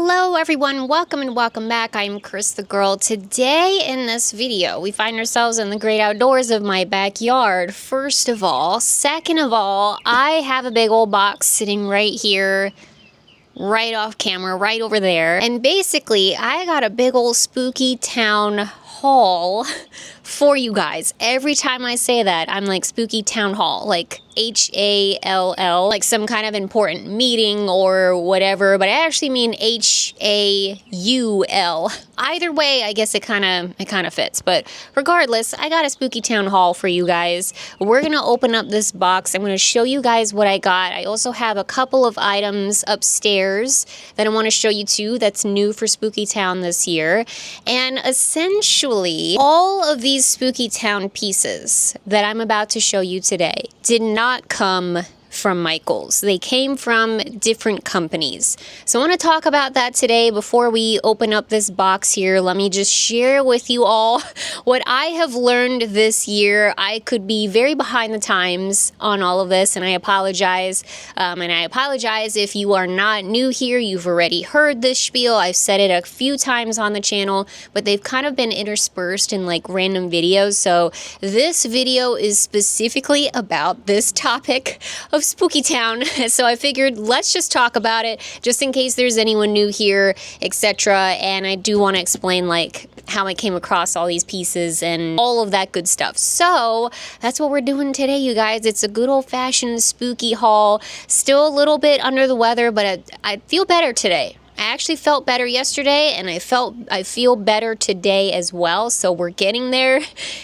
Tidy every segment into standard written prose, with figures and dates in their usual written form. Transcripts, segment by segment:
Hello everyone, welcome and welcome back. I'm Cris the Girl. Today in this video, we find ourselves in the great outdoors of my backyard, first of all. Second of all, I have a big old box sitting right here, right off camera, right over there. And basically, I got a big old spooky town haul for you guys. Every time I say that, I'm like spooky town hall, like H-A-L-L, like some kind of important meeting or whatever, but I actually mean H-A-U-L. Either way, I guess it kind of fits, but regardless, I got a spooky town hall for you guys. We're gonna open up this box. I'm gonna show you guys what I got. I also have a couple of items upstairs that I want to show you too that's new for Spooky Town this year. And essentially, all of these Spooky Town pieces that I'm about to show you today did not come from Michaels. They came from different companies. So I want to talk about that today before we open up this box here. Let me just share with you all what I have learned this year. I could be very behind the times on all of this, and I apologize. And I apologize if you are not new here. You've already heard this spiel. I've said it a few times on the channel, but they've kind of been interspersed in like random videos. So this video is specifically about this topic of Spooky Town, so I figured let's just talk about it just in case there's anyone new here, etc. And I do want to explain like how I came across all these pieces and all of that good stuff. So that's what we're doing today, you guys. It's a good old-fashioned spooky haul. Still a little bit under the weather, but I feel better today. I actually felt better yesterday, and I feel better today as well. So we're getting there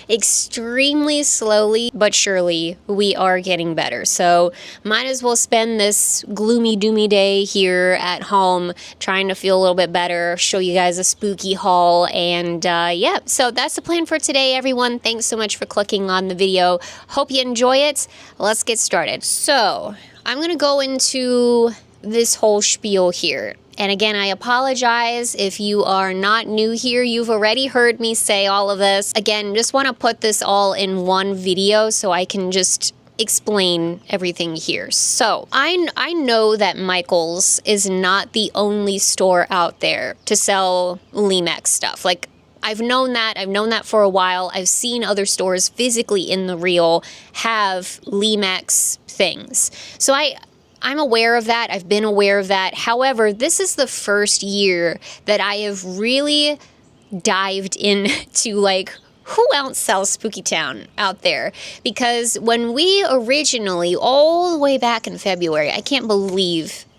extremely slowly, but surely we are getting better. So might as well spend this gloomy doomy day here at home trying to feel a little bit better, show you guys a spooky haul, and yeah, so that's the plan for today, everyone. Thanks so much for clicking on the video. Hope you enjoy it. Let's get started. So I'm gonna go into this whole spiel here. And again, I apologize if you are not new here. You've already heard me say all of this. Again, just want to put this all in one video so I can just explain everything here. So I know that Michaels is not the only store out there to sell Lemax stuff. Like, I've known that for a while. I've seen other stores physically in the real have Lemax things. So I'm aware of that. I've been aware of that. However, this is the first year that I have really dived into like, who else sells Spooky Town out there? Because when we originally, all the way back in February, I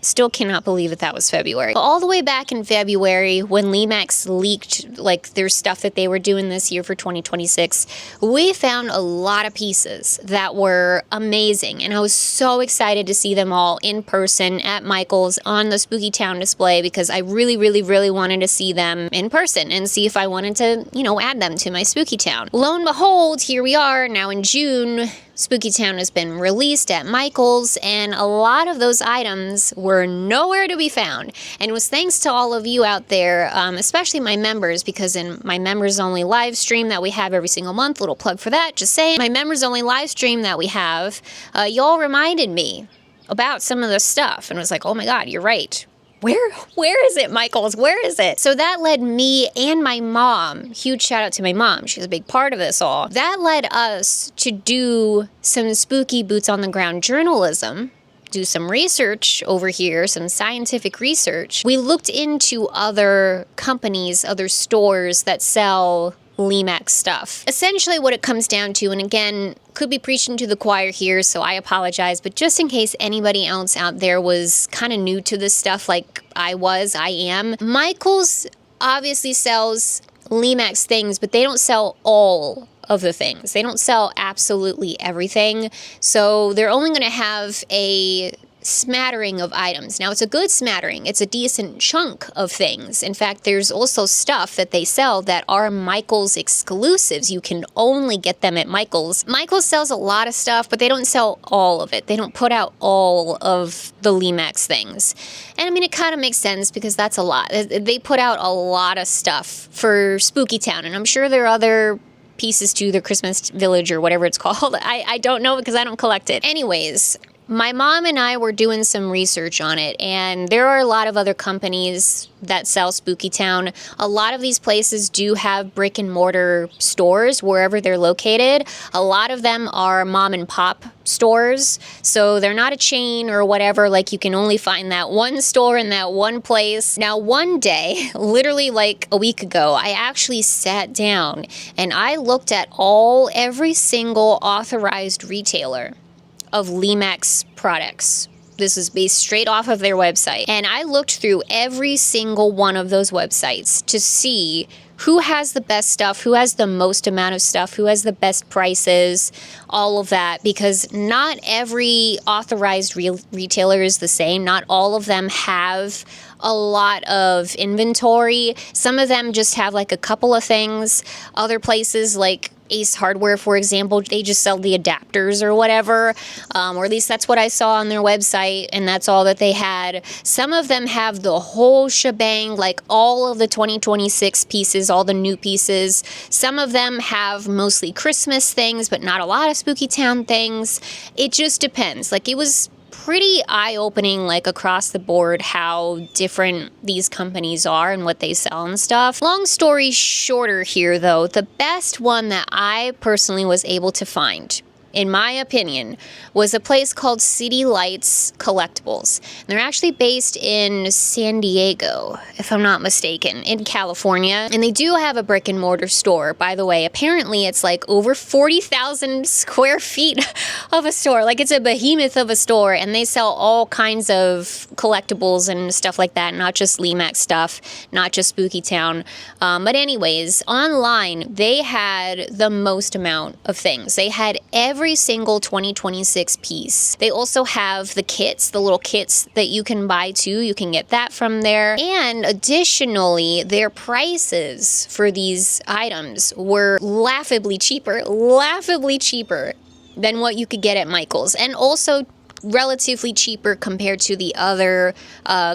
still cannot believe that was February. But all the way back in February, when Lemax leaked like their stuff that they were doing this year for 2026, we found a lot of pieces that were amazing. And I was so excited to see them all in person at Michaels on the Spooky Town display because I really, really, really wanted to see them in person and see if I wanted to, you know, add them to my Spooky Town. Lo and behold, here we are now in June. Spooky Town has been released at Michaels, and a lot of those items were nowhere to be found. And it was thanks to all of you out there, especially my members, because in my members only live stream that we have every single month, little plug for that, just saying, my members only live stream that we have, y'all reminded me about some of the stuff, and was like, oh my god, you're right. Where is it, Michaels? Where is it? So that led me and my mom, huge shout out to my mom, she's a big part of this all. That led us to do some spooky boots on the ground journalism, do some research over here, some scientific research. We looked into other companies, other stores that sell Lemax stuff. Essentially what it comes down to, and again, could be preaching to the choir here, so I apologize, but just in case anybody else out there was kind of new to this stuff like I am, Michaels obviously sells Lemax things, but they don't sell all of the things. They don't sell absolutely everything, so they're only going to have a smattering of items. Now, it's a good smattering. It's a decent chunk of things. In fact, there's also stuff that they sell that are Michaels exclusives. You can only get them at Michaels. Michaels sells a lot of stuff, but they don't sell all of it. They don't put out all of the Lemax things. And I mean, it kind of makes sense because that's a lot. They put out a lot of stuff for Spooky Town, and I'm sure there are other pieces to the Christmas Village or whatever it's called. I don't know because I don't collect it. Anyways, my mom and I were doing some research on it, and there are a lot of other companies that sell Spooky Town. A lot of these places do have brick and mortar stores wherever they're located. A lot of them are mom and pop stores, so they're not a chain or whatever, like you can only find that one store in that one place. Now, one day, literally like a week ago, I actually sat down and I looked at every single authorized retailer of Lemax products. This is based straight off of their website. And I looked through every single one of those websites to see who has the best stuff, who has the most amount of stuff, who has the best prices, all of that, because not every authorized retailer is the same. Not all of them have a lot of inventory. Some of them just have like a couple of things. Other places like Ace Hardware, for example, they just sell the adapters or whatever, or at least that's what I saw on their website, and that's all that they had. Some of them have the whole shebang, like all of the 2026 pieces, all the new pieces. Some of them have mostly Christmas things, but not a lot of Spooky Town things. It just depends. Like, it was pretty eye-opening, like across the board, how different these companies are and what they sell and stuff. Long story shorter here, though, the best one that I personally was able to find, in my opinion, was a place called City Lights Collectibles. And they're actually based in San Diego, if I'm not mistaken, in California. And they do have a brick and mortar store, by the way. Apparently, it's like over 40,000 square feet of a store. Like, it's a behemoth of a store, and they sell all kinds of collectibles and stuff like that, not just Lemax stuff, not just Spooky Town. But anyways, online, they had the most amount of things. They had every single 2026 piece. They also have the kits, the little kits that you can buy too. You can get that from there. And additionally, their prices for these items were laughably cheaper than what you could get at Michael's. And also relatively cheaper compared to the other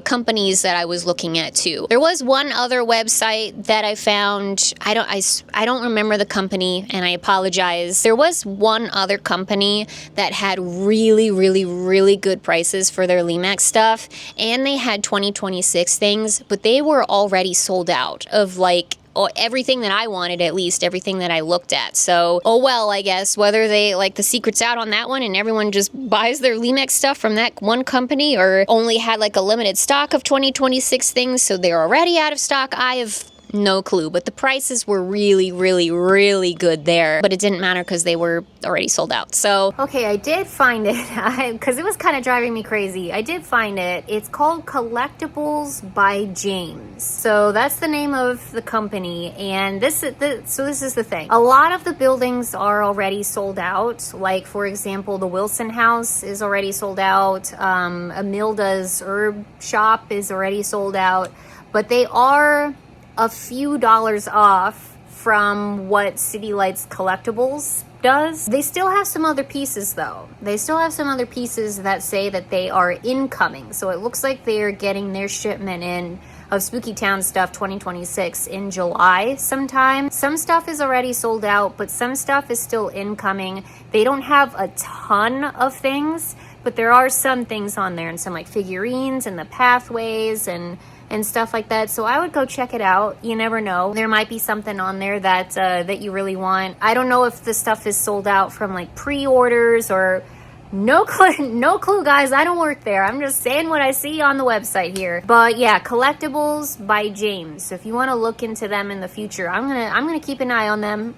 companies that I was looking at too. There was one other website that I found. I don't remember the company, and I apologize. There was one other company that had really, really, really good prices for their Lemax stuff, and they had 2026 things, but they were already sold out of like everything that I wanted, at least everything that I looked at. So, oh well, I guess, whether they, like, the secret's out on that one and everyone just buys their Lemax stuff from that one company, or only had like a limited stock of 2026 things, so they're already out of stock, I have no clue. But the prices were really, really, really good there. But it didn't matter because they were already sold out. So, okay, I did find it because it was kind of driving me crazy. I did find it. It's called Collectibles by James. So that's the name of the company. And this is the thing. A lot of the buildings are already sold out. Like, for example, the Wilson House is already sold out. Amilda's Herb Shop is already sold out. But they are a few dollars off from what City Lights Collectibles does. They still have some other pieces though. They still have some other pieces that say that they are incoming. So it looks like they're getting their shipment in of Spooky Town stuff 2026 in July sometime. Some stuff is already sold out, but some stuff is still incoming. They don't have a ton of things, but there are some things on there, and some like figurines and the pathways and stuff like that. So I would go check it out. You never know. There might be something on there that that you really want. I don't know if the stuff is sold out from like pre-orders or no clue, guys. I don't work there. I'm just saying what I see on the website here. But yeah, Collectibles by James. So if you want to look into them in the future, I'm gonna keep an eye on them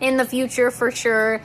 in the future for sure,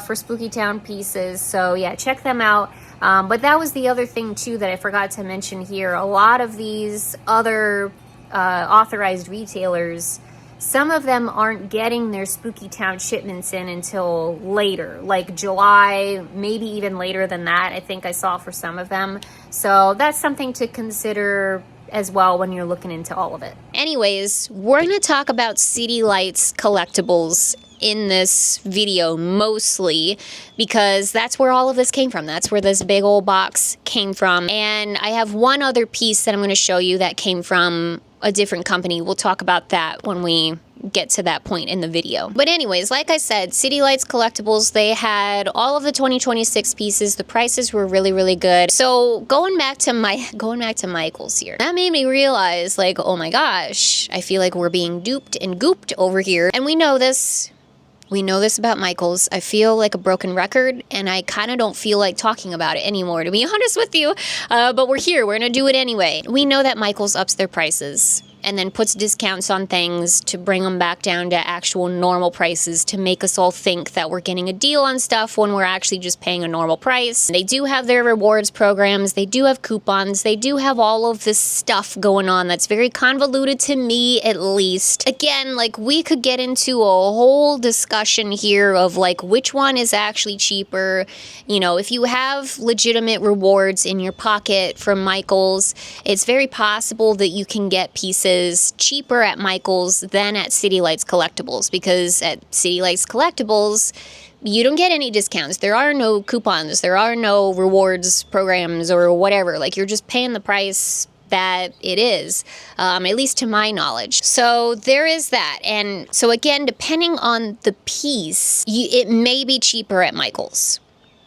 for Spooky Town pieces. So yeah, check them out. But that was the other thing too that I forgot to mention here. A lot of these other authorized retailers, some of them aren't getting their Spooky Town shipments in until later, like July, maybe even later than that, I think I saw for some of them. So that's something to consider as well when you're looking into all of it. Anyways, we're going to talk about City Lights Collectibles in this video mostly because that's where all of this came from. That's where this big old box came from. And I have one other piece that I'm going to show you that came from a different company. We'll talk about that when we get to that point in the video. But anyways, like I said, City Lights Collectibles, they had all of the 2026 pieces. The prices were really, really good. So going back to Michael's here, that made me realize, like, oh my gosh, I feel like we're being duped and gooped over here. And we know this. We know this about Michael's. I feel like a broken record, and I kind of don't feel like talking about it anymore, to be honest with you. But we're here. We're going to do it anyway. We know that Michael's ups their prices and then puts discounts on things to bring them back down to actual normal prices to make us all think that we're getting a deal on stuff when we're actually just paying a normal price. They do have their rewards programs. They do have coupons. They do have all of this stuff going on that's very convoluted to me, at least. Again, like, we could get into a whole discussion here of, like, which one is actually cheaper. You know, if you have legitimate rewards in your pocket from Michael's, it's very possible that you can get pieces cheaper at Michael's than at City Lights Collectibles, because at City Lights Collectibles, you don't get any discounts. There are no coupons. There are no rewards programs or whatever. Like, you're just paying the price that it is, at least to my knowledge. So there is that. And so again, depending on the piece, it may be cheaper at Michael's.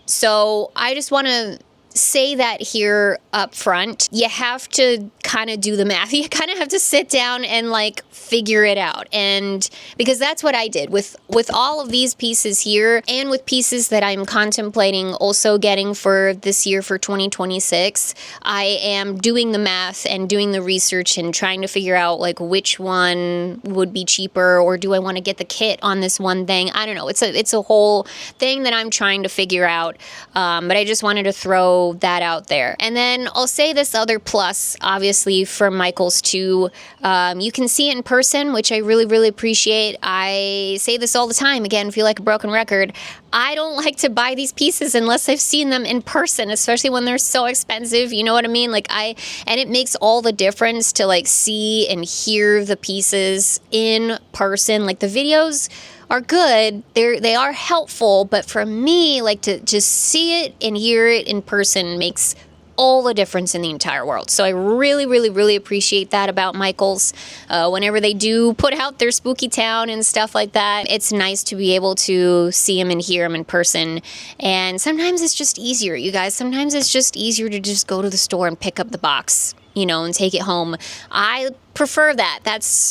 So I just want to say that here up front. You have to kind of do the math. You kind of have to sit down and, like, figure it out. And because that's what I did with all of these pieces here, and with pieces that I'm contemplating also getting for this year for 2026, I am doing the math and doing the research and trying to figure out, like, which one would be cheaper, or do I want to get the kit on this one thing? I don't know. It's a whole thing that I'm trying to figure out. But I just wanted to throw that out there. And then I'll say this other plus, obviously, from Michael's too. You can see it in person, which I really, really appreciate. I say this all the time, again, feel like a broken record. I don't like to buy these pieces unless I've seen them in person, especially when they're so expensive. You know what I mean? Like, and it makes all the difference to, like, see and hear the pieces in person. Like, the videos are good, they are helpful, but for me, like, to just see it and hear it in person makes all the difference in the entire world. So I really, really, really appreciate that about Michael's. Whenever they do put out their Spooky Town and stuff like that, it's nice to be able to see them and hear them in person. And sometimes it's just easier, you guys. Sometimes it's just easier to just go to the store and pick up the box, you know, and take it home. I prefer that.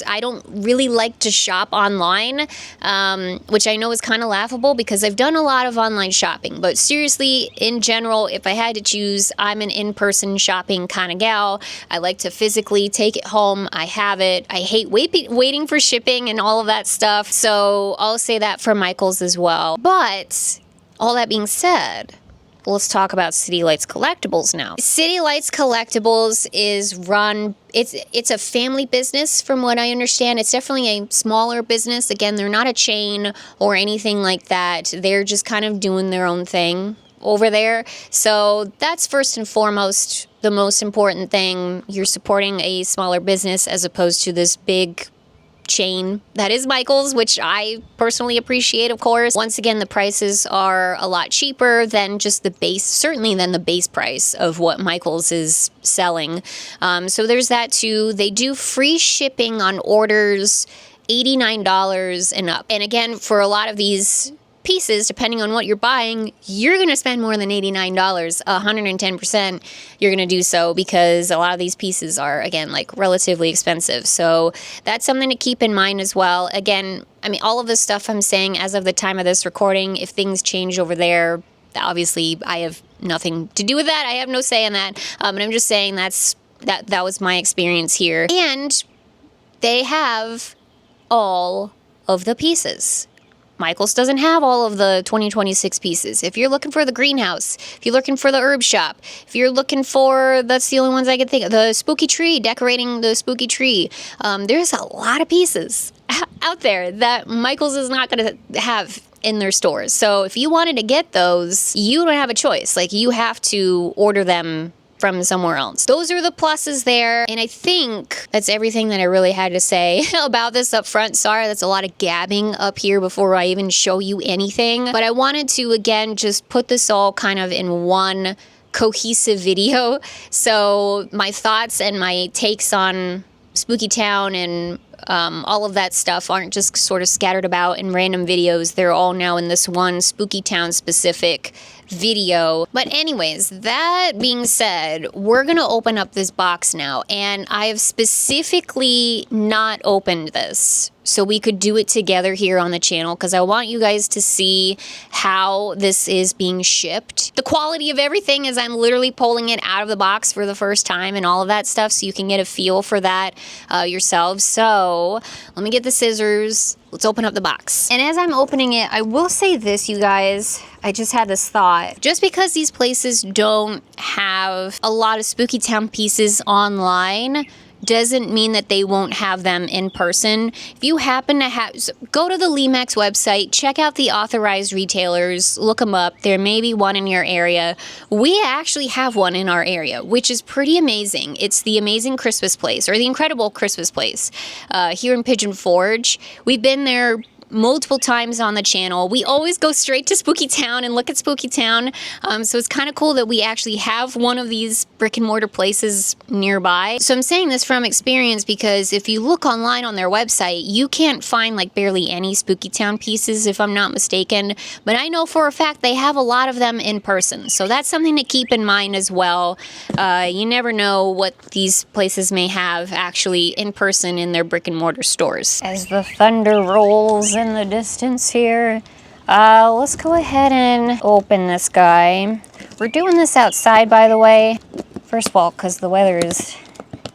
I don't really like to shop online, which I know is kind of laughable because I've done a lot of online shopping. But seriously, in general, if I had to choose, I'm an in-person shopping kind of gal. I like to physically take it home. I have it. I hate waiting for shipping and all of that stuff. So I'll say that for Michael's as well. But all that being said, let's talk about City Lights Collectibles now. City Lights Collectibles is run, it's a family business from what I understand. It's definitely a smaller business. Again, they're not a chain or anything like that. They're just kind of doing their own thing over there. So that's first and foremost the most important thing. You're supporting a smaller business as opposed to this big chain that is Michael's, which I personally appreciate, of course. Once again, the prices are a lot cheaper than just the base, certainly than the base price of what Michael's is selling. So there's that too. They do free shipping on orders $89 and up. And again, for a lot of these pieces, depending on what you're buying, you're going to spend more than $89. 110% you're going to do so, because a lot of these pieces are, again, like, relatively expensive. So that's something to keep in mind as well. Again, I mean, all of this stuff I'm saying as of the time of this recording, if things change over there, obviously I have nothing to do with that. I have no say in that. And I'm just saying that was my experience here. And they have all of the pieces. Michael's doesn't have all of the 2026 pieces. If you're looking for the greenhouse, if you're looking for the herb shop, if you're looking for, that's the only ones I can think of, the spooky tree, decorating the spooky tree, there's a lot of pieces out there that Michael's is not going to have in their stores. So if you wanted to get those, you don't have a choice. Like, you have to order them from somewhere else. Those are the pluses there. And I think that's everything that I really had to say about this up front. Sorry, that's a lot of gabbing up here before I even show you anything. But I wanted to, again, just put this all kind of in one cohesive video. So my thoughts and my takes on Spooky Town and all of that stuff aren't just sort of scattered about in random videos. They're all now in this one Spooky Town specific video. But anyways, that being said, we're gonna open up this box now, and I have specifically not opened this so we could do it together here on the channel, because I want you guys to see how this is being shipped. The quality of everything is I'm literally pulling it out of the box for the first time and all of that stuff, so you can get a feel for that yourselves. So let me get the scissors. Let's open up the box. And as I'm opening it, I will say this, you guys. I just had this thought. Just because these places don't have a lot of Spooky Town pieces online doesn't mean that they won't have them in person. If you happen to have, go to the Lemax website, check out the authorized retailers, look them up. There may be one in your area. We actually have one in our area, which is pretty amazing. It's the Amazing Christmas Place, or the Incredible Christmas Place, here in Pigeon Forge. We've been there multiple times on the channel. We always go straight to Spooky Town and look at Spooky Town. So it's kind of cool that we actually have one of these brick and mortar places nearby. So I'm saying this from experience because if you look online on their website, you can't find like barely any Spooky Town pieces, if I'm not mistaken. But I know for a fact they have a lot of them in person. So that's something to keep in mind as well. You never know what these places may have actually in person in their brick and mortar stores. As the thunder rolls in the distance here, let's go ahead and open this guy. We're doing this outside, by the way. First of all, because the weather is,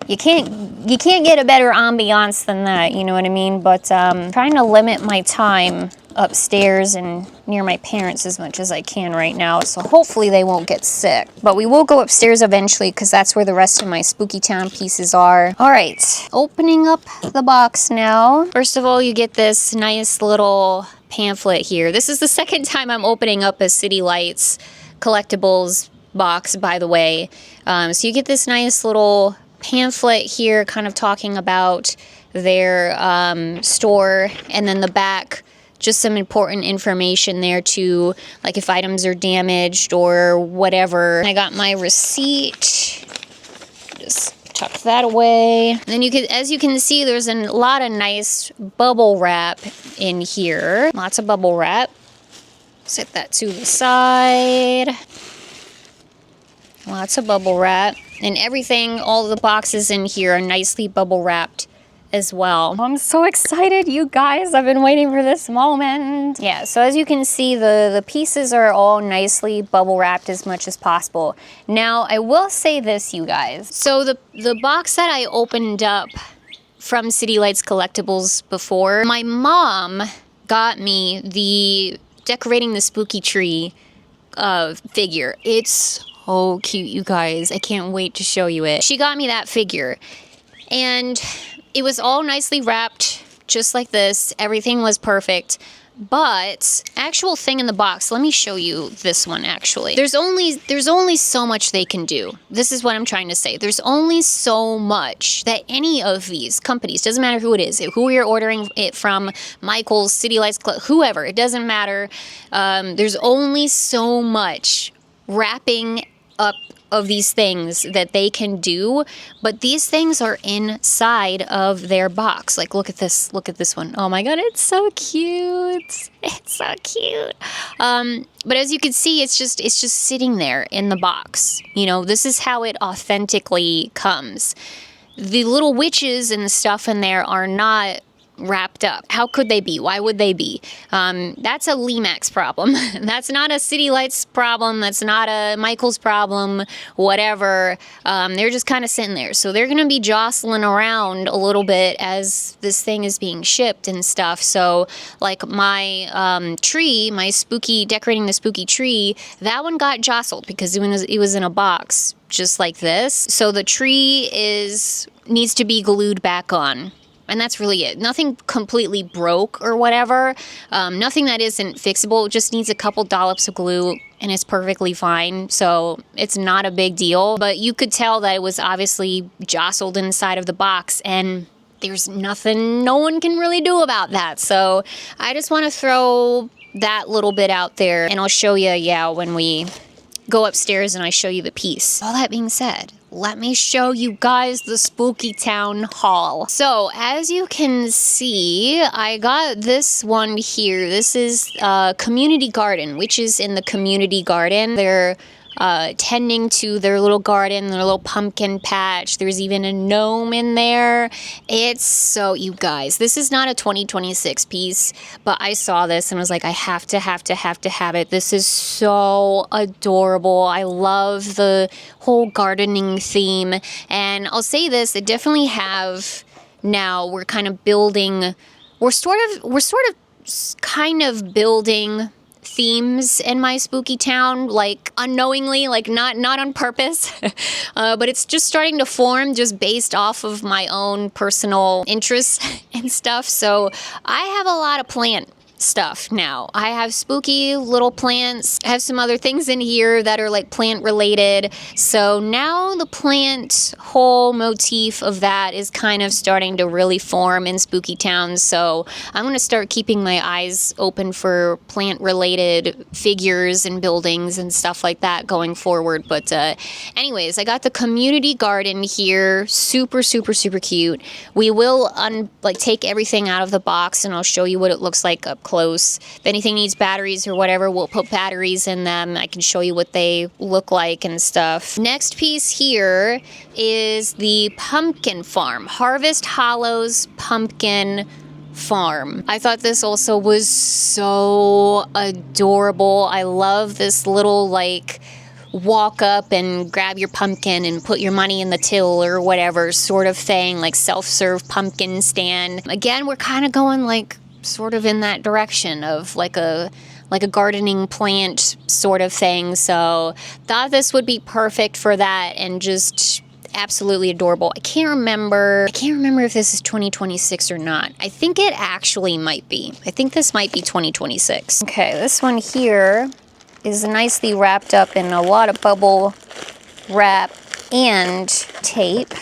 you can't get a better ambiance than that, you know what I mean? But trying to limit my time upstairs and near my parents as much as I can right now, so hopefully they won't get sick. But we will go upstairs eventually, because that's where the rest of my Spooky Town pieces are. All right, opening up the box now. First of all, you get this nice little pamphlet here. This is the second time I'm opening up a City Lights collectibles box, by the way. So you get this nice little pamphlet here kind of talking about their store, and then the back, just some important information there too, like if items are damaged or whatever. I got my receipt. Just tuck that away. And then you can, as you can see, there's a lot of nice bubble wrap in here. Lots of bubble wrap. Set that to the side. Lots of bubble wrap. And everything, all the boxes in here are nicely bubble wrapped as well. I'm so excited, you guys. I've been waiting for this moment. Yeah, so as you can see, the pieces are all nicely bubble wrapped as much as possible. Now, I will say this, you guys. So the box that I opened up from City Lights Collectibles before, my mom got me the Decorating the Spooky Tree figure. It's so cute, you guys. I can't wait to show you it. She got me that figure, and it was all nicely wrapped, just like this. Everything was perfect. But actual thing in the box, let me show you this one actually. There's only so much they can do. This is what I'm trying to say. There's only so much that any of these companies, doesn't matter who it is, who you're ordering it from, Michael's, City Lights Club, whoever, it doesn't matter. There's only so much wrapping up of these things that they can do, but these things are inside of their box. Like, look at this one. Oh my god, it's so cute. It's so cute. But as you can see, it's just sitting there in the box. You know, this is how it authentically comes. The little witches and the stuff in there are not wrapped up. How could they be? Why would they be? That's a Lemax problem. That's not a City Lights problem. That's not a Michael's problem, whatever. They're just kind of sitting there. So they're going to be jostling around a little bit as this thing is being shipped and stuff. So like my tree, my Decorating the Spooky Tree, that one got jostled because it was in a box just like this. So the tree needs to be glued back on. And that's really it. Nothing completely broke or whatever. Nothing that isn't fixable. It just needs a couple dollops of glue and it's perfectly fine. So it's not a big deal. But you could tell that it was obviously jostled inside of the box, and there's nothing no one can really do about that. So I just want to throw that little bit out there, and I'll show you, when we go upstairs and I show you the piece. All that being said, let me show you guys the Spooky Town Haul. So as you can see, I got this one here. This is Community Garden, which is in the community garden. They're tending to their little garden, their little pumpkin patch. There's even a gnome in there. It's so, you guys, this is not a 2026 piece, but I saw this and was like, I have to have it. This is so adorable. I love the whole gardening theme. And I'll say this, they definitely have now, we're kind of building, we're sort of kind of building themes in my spooky town, like unknowingly, like not on purpose, but it's just starting to form just based off of my own personal interests and stuff. So I have a lot of plant stuff now. I have spooky little plants. I have some other things in here that are like plant related. So now the plant whole motif of that is kind of starting to really form in Spooky Town. So I'm going to start keeping my eyes open for plant related figures and buildings and stuff like that going forward. But anyways, I got the community garden here. Super cute. We will take everything out of the box and I'll show you what it looks like up close. If anything needs batteries or whatever, we'll put batteries in them. I can show you what they look like and stuff. Next piece here is the pumpkin farm. Harvest Hollows Pumpkin Farm. I thought this also was so adorable. I love this little like walk up and grab your pumpkin and put your money in the till or whatever sort of thing, like self-serve pumpkin stand. Again, we're kind of going like sort of in that direction of like a gardening plant sort of thing. So thought this would be perfect for that and just absolutely adorable. I can't remember if this is 2026 or not. I think it actually might be. I think this might be 2026. Okay, this one here is nicely wrapped up in a lot of bubble wrap and tape.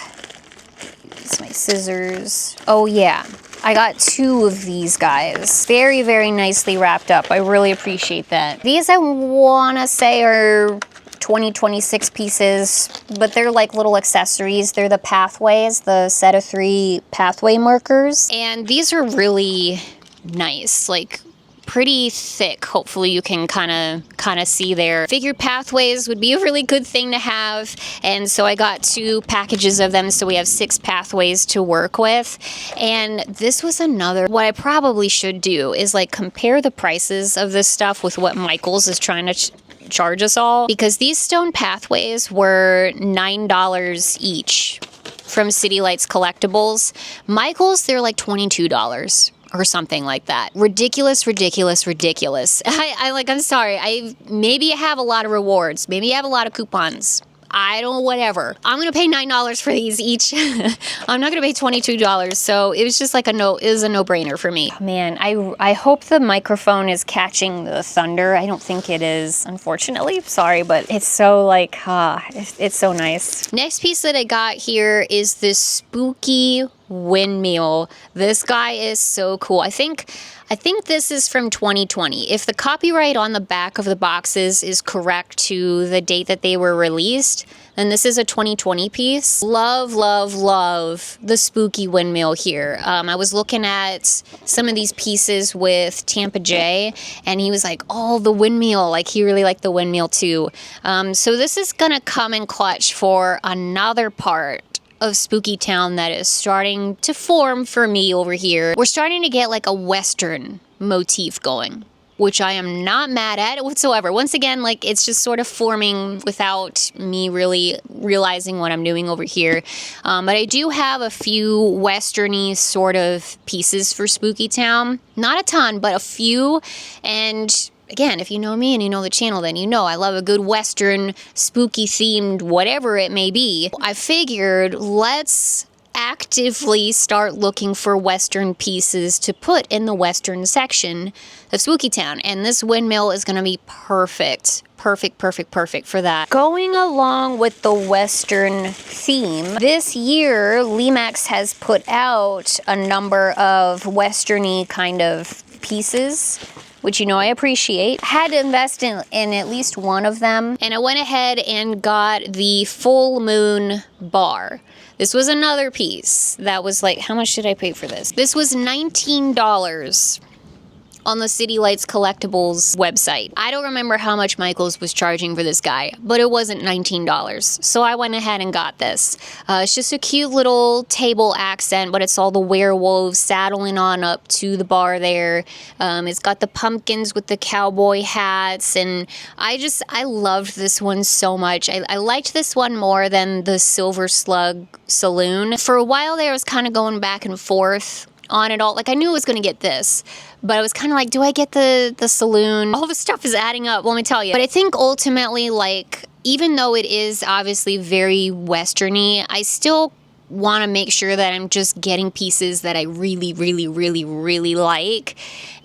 Use my scissors. Oh yeah. I got 2 of these guys. Very nicely wrapped up. I really appreciate that. These I want to say are 2026 pieces, but they're like little accessories. They're the pathways, the set of 3 pathway markers. And these are really nice, like pretty thick. Hopefully you can kind of see there. Figured pathways would be a really good thing to have, and so I got 2 packages of them, so we have 6 pathways to work with. And this was another, what I probably should do is like compare the prices of this stuff with what Michaels is trying to charge us all, because these stone pathways were $9 each from City Lights Collectibles. Michaels, they're like $22 or something like that. Ridiculous. I'm sorry. Maybe I have a lot of rewards. Maybe I have a lot of coupons. I don't, whatever. I'm going to pay $9 for these each. I'm not going to pay $22. So it was just like it was a no-brainer for me. Man, I hope the microphone is catching the thunder. I don't think it is, unfortunately. Sorry, but it's so like, it's so nice. Next piece that I got here is this spooky windmill. This guy is so cool. I think this is from 2020. If the copyright on the back of the boxes is correct to the date that they were released, then this is a 2020 piece. Love the spooky windmill here. I was looking at some of these pieces with Tampa J, and he was like, oh, the windmill. Like, he really liked the windmill too. So this is gonna come in clutch for another part of Spooky Town that is starting to form for me over here. We're starting to get like a Western motif going, which I am not mad at whatsoever. Once again, like, it's just sort of forming without me really realizing what I'm doing over here. But I do have a few Western-y sort of pieces for Spooky Town. Not a ton, but a few. And again, if you know me and you know the channel, then you know I love a good Western, spooky themed, whatever it may be. I figured let's actively start looking for Western pieces to put in the Western section of Spooky Town. And this windmill is going to be perfect for that. Going along with the Western theme, this year Lemax has put out a number of Western-y kind of pieces which you know I appreciate. Had to invest in at least one of them, and I went ahead and got the full moon bar. This was another piece that was like, how much did I pay for this? This was $19 on the City Lights Collectibles website. I don't remember how much Michaels was charging for this guy, but it wasn't $19. So I went ahead and got this. It's just a cute little table accent, but it's all the werewolves saddling on up to the bar there. It's got the pumpkins with the cowboy hats, and I loved this one so much. I liked this one more than the Silver Slug Saloon. For a while there, I was kind of going back and forth on it all. Like, I knew I was going to get this, but I was kind of like, do I get the saloon? All the stuff is adding up, let me tell you. But I think ultimately, like, even though it is obviously very westerny, I still want to make sure that I'm just getting pieces that I really, really, really, really like,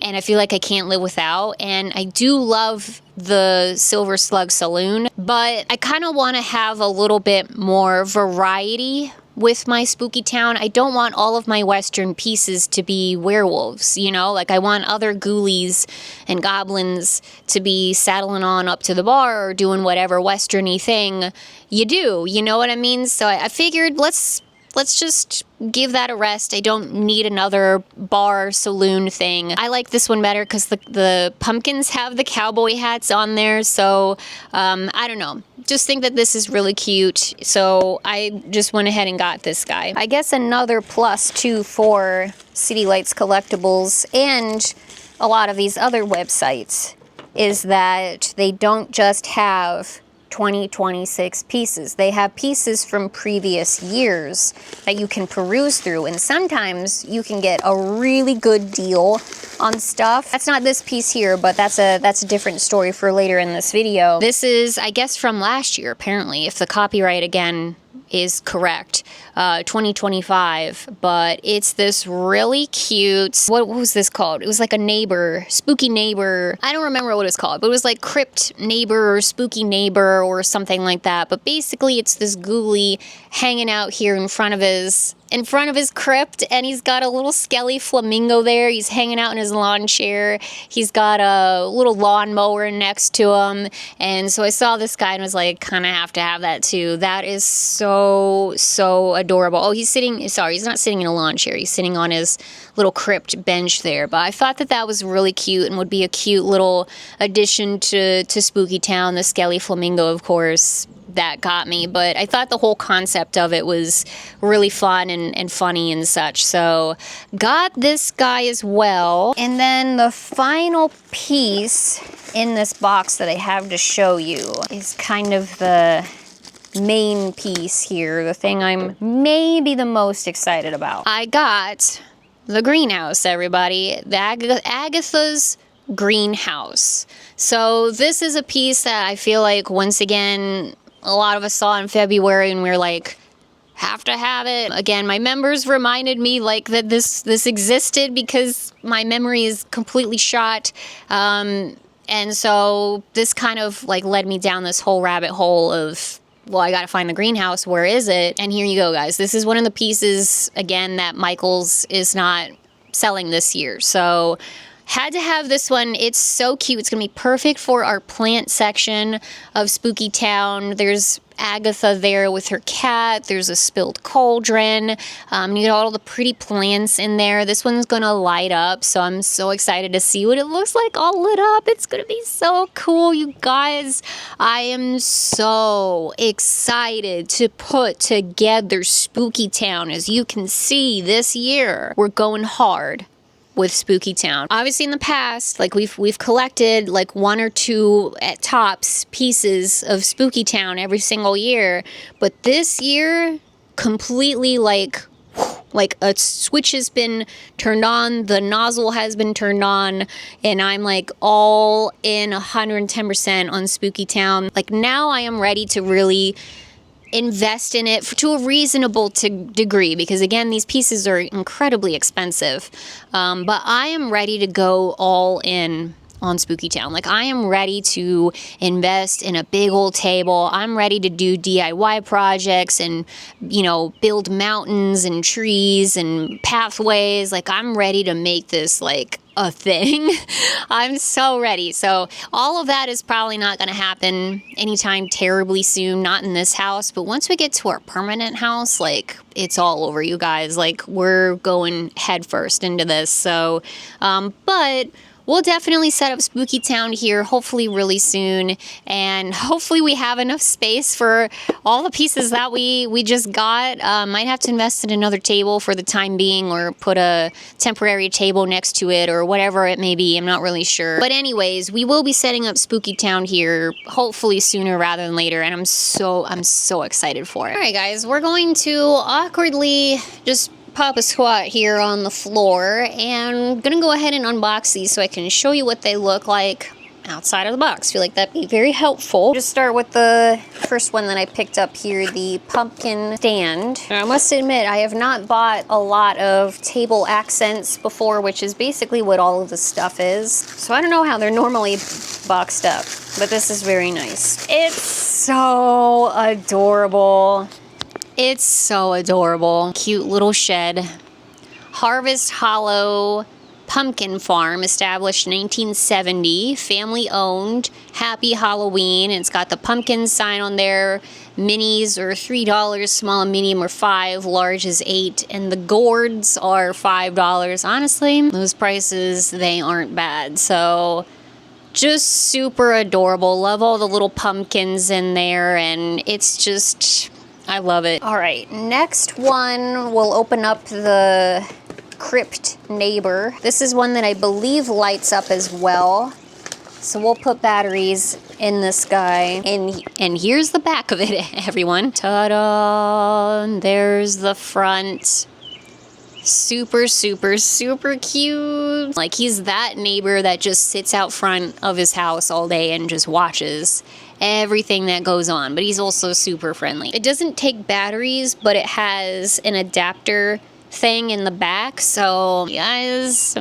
and I feel like I can't live without. And I do love the Silver Slug Saloon, but I kind of want to have a little bit more variety with my Spooky Town. I don't want all of my Western pieces to be werewolves, you know? Like, I want other ghoulies and goblins to be saddling on up to the bar or doing whatever Western-y thing you do, you know what I mean? So I figured, let's just give that a rest. I don't need another bar saloon thing. I like this one better because the pumpkins have the cowboy hats on there. So I don't know. Just think that this is really cute. So I just went ahead and got this guy. I guess another plus too for City Lights Collectibles and a lot of these other websites is that they don't just have 2026 pieces. They have pieces from previous years that you can peruse through, and sometimes you can get a really good deal on stuff. That's not this piece here, but that's a different story for later in this video. This is, I guess, from last year, apparently, if the copyright again is correct, 2025, but it's this really cute, what was this called? It was like a neighbor, spooky neighbor. I don't remember what it was called, but it was like crypt neighbor or spooky neighbor or something like that. But basically it's this ghoulie hanging out here in front of his crypt, and he's got a little skelly flamingo there. He's hanging out in his lawn chair. He's got a little lawnmower next to him. And so I saw this guy and was like, kind of have to have that too. That is so adorable. Oh, he's not sitting in a lawn chair. He's sitting on his little crypt bench there. But I thought that was really cute and would be a cute little addition to Spooky Town. The skelly flamingo, of course, that got me, but I thought the whole concept of it was really fun and funny and such. So got this guy as well. And then the final piece in this box that I have to show you is kind of the main piece here, the thing I'm maybe the most excited about. I got the greenhouse, everybody. The Agatha's greenhouse. So this is a piece that I feel like, once again, a lot of us saw in February and we were like, have to have it. Again, my members reminded me like that this existed because my memory is completely shot. And so this kind of like led me down this whole rabbit hole of, well, I gotta find the greenhouse. Where is it? And here you go, guys. This is one of the pieces, again, that Michaels is not selling this year. So had to have this one. It's so cute. It's going to be perfect for our plant section of Spooky Town. There's Agatha there with her cat. There's a spilled cauldron. You got all the pretty plants in there. This one's going to light up, so I'm so excited to see what it looks like all lit up. It's going to be so cool, you guys. I am so excited to put together Spooky Town. As you can see, this year, we're going hard with Spooky Town. Obviously in the past, like we've collected like one or two at tops pieces of Spooky Town every single year, but this year completely like a switch has been turned on, the nozzle has been turned on, and I'm like all in 110% on Spooky Town. Like now I am ready to really invest in it to a reasonable degree, because again, these pieces are incredibly expensive, but I am ready to go all in on Spooky Town. Like I am ready to invest in a big old table. I'm ready to do DIY projects and, you know, build mountains and trees and pathways. Like I'm ready to make this like a thing. I'm so ready. So all of that is probably not going to happen anytime terribly soon, not in this house, but once we get to our permanent house, like, it's all over, you guys. Like, we're going headfirst into this. So, but we'll definitely set up Spooky Town here, hopefully really soon, and hopefully we have enough space for all the pieces that we just got. Might have to invest in another table for the time being, or put a temporary table next to it, or whatever it may be. I'm not really sure. But anyways, we will be setting up Spooky Town here, hopefully sooner rather than later, and I'm so excited for it. All right, guys, we're going to awkwardly just pop a squat here on the floor, and I'm gonna go ahead and unbox these so I can show you what they look like outside of the box. Feel like that'd be very helpful. Just start with the first one that I picked up here, the pumpkin stand. I must admit, I have not bought a lot of table accents before, which is basically what all of this stuff is. So I don't know how they're normally boxed up, but this is very nice. It's so adorable. It's so adorable. Cute little shed. Harvest Hollow Pumpkin Farm, established in 1970. Family owned. Happy Halloween. It's got the pumpkin sign on there. Minis are $3. Small and medium are $5. Large is $8. And the gourds are $5. Honestly, those prices, they aren't bad. So just super adorable. Love all the little pumpkins in there. And it's just, I love it. All right, next one, we'll open up the Crypt Neighbor. This is one that I believe lights up as well. So we'll put batteries in this guy. And here's the back of it, everyone. Ta-da! There's the front. Super cute. Like, he's that neighbor that just sits out front of his house all day and just watches everything that goes on, but he's also super friendly. It doesn't take batteries, but it has an adapter thing in the back, so you guys,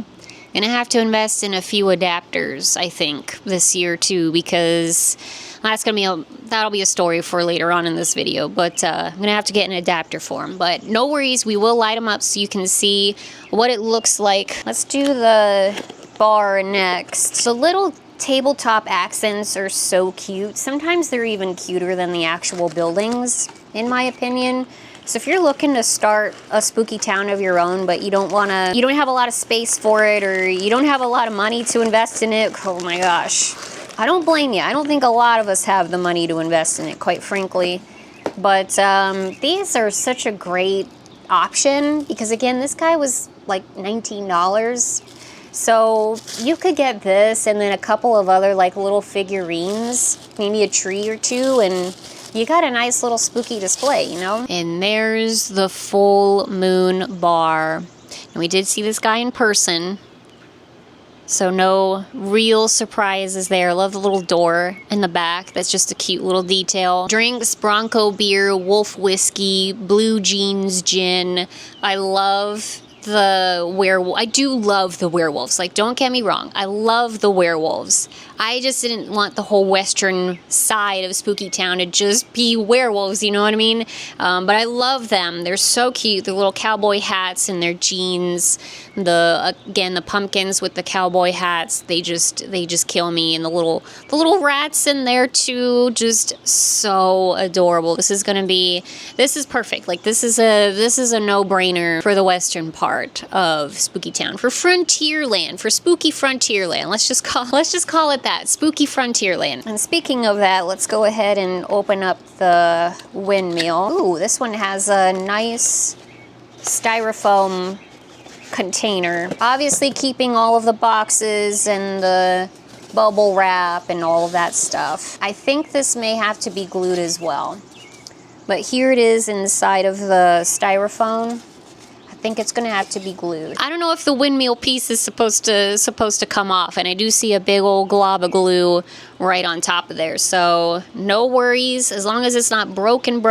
gonna have to invest in a few adapters, I think, this year too, because that's gonna be that'll be a story for later on in this video, but I'm gonna have to get an adapter for him. But no worries, we will light them up so you can see what it looks like. Let's do the bar next. The little tabletop accents are so cute. Sometimes they're even cuter than the actual buildings, in my opinion. So if you're looking to start a spooky town of your own, but you don't have a lot of space for it, or you don't have a lot of money to invest in it, oh my gosh, I don't blame you. I don't think a lot of us have the money to invest in it, quite frankly. But these are such a great option, because again, this guy was like $19. So you could get this and then a couple of other like little figurines, maybe a tree or two, and you got a nice little spooky display, you know? And there's the full moon bar. And we did see this guy in person, so no real surprises there. Love the little door in the back. That's just a cute little detail. Drinks, Bronco beer, Wolf whiskey, Blue Jeans gin. I love the werewolf. I do love the werewolves. Like, don't get me wrong. I love the werewolves. I just didn't want the whole western side of Spooky Town to just be werewolves, you know what I mean? But I love them. They're so cute. Their little cowboy hats and their jeans. Again, the pumpkins with the cowboy hats. They just kill me. And the little rats in there too. Just so adorable. This is perfect. Like, this is a no-brainer for the western part of Spooky Town, for Frontierland, for Spooky Frontierland. Let's just call it that, Spooky Frontierland. And speaking of that, let's go ahead and open up the windmill. Ooh, this one has a nice styrofoam container. Obviously keeping all of the boxes and the bubble wrap and all of that stuff. I think this may have to be glued as well. But here it is inside of the styrofoam. I think it's gonna have to be glued. I don't know if the windmill piece is supposed to come off, and I do see a big old glob of glue right on top of there. So no worries, as long as it's not broken,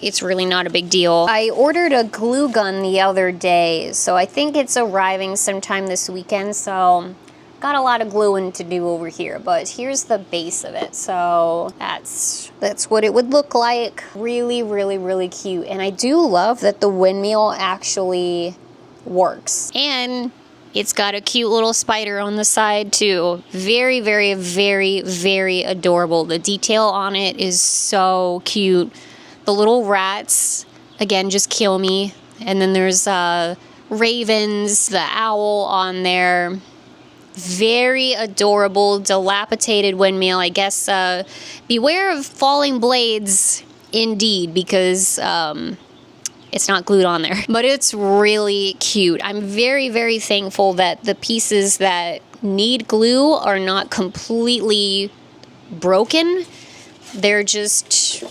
it's really not a big deal. I ordered a glue gun the other day, so I think it's arriving sometime this weekend. So got a lot of gluing to do over here, but here's the base of it. So that's what it would look like. Really cute. And I do love that the windmill actually works. And It's got a cute little spider on the side too. Very, very, very, very adorable. The detail on it is so cute. The little rats, again, just kill me. And then there's ravens, the owl on there. Very adorable, dilapidated windmill. I guess beware of falling blades indeed, because it's not glued on there. But it's really cute. I'm very, very thankful that the pieces that need glue are not completely broken. They're just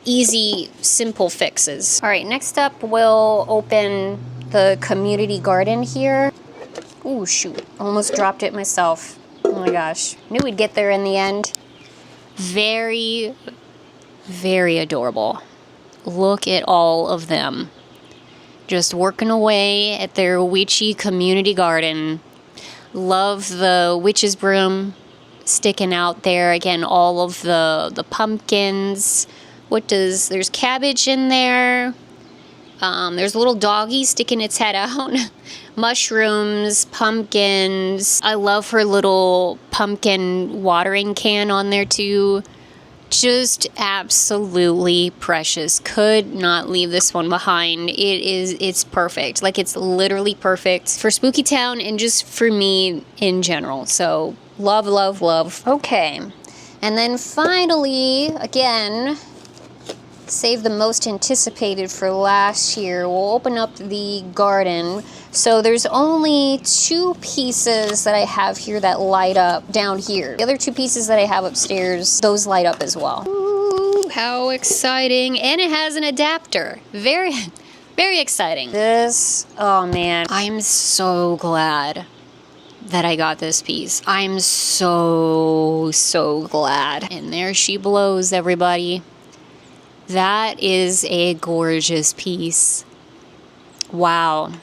easy, simple fixes. All right, next up we'll open the community garden here. Ooh, shoot, almost dropped it myself. Oh my gosh, knew we'd get there in the end. Very, very adorable. Look at all of them. Just working away at their witchy community garden. Love the witch's broom sticking out there. Again, all of the pumpkins. There's cabbage in there. There's a little doggy sticking its head out. Mushrooms, pumpkins. I love her little pumpkin watering can on there too. Just absolutely precious. Could not leave this one behind. It's perfect. Like, it's literally perfect for Spooky Town and just for me in general. So love, love, love. Okay. And then finally, again, save the most anticipated for last year. We'll open up the garden. So there's only 2 pieces that I have here that light up down here. The other 2 pieces that I have upstairs, those light up as well. Ooh, how exciting. And it has an adapter. Very, very exciting. This, oh man, I'm so glad that I got this piece. I'm so, so glad. And there she blows, everybody. That is a gorgeous piece. Wow.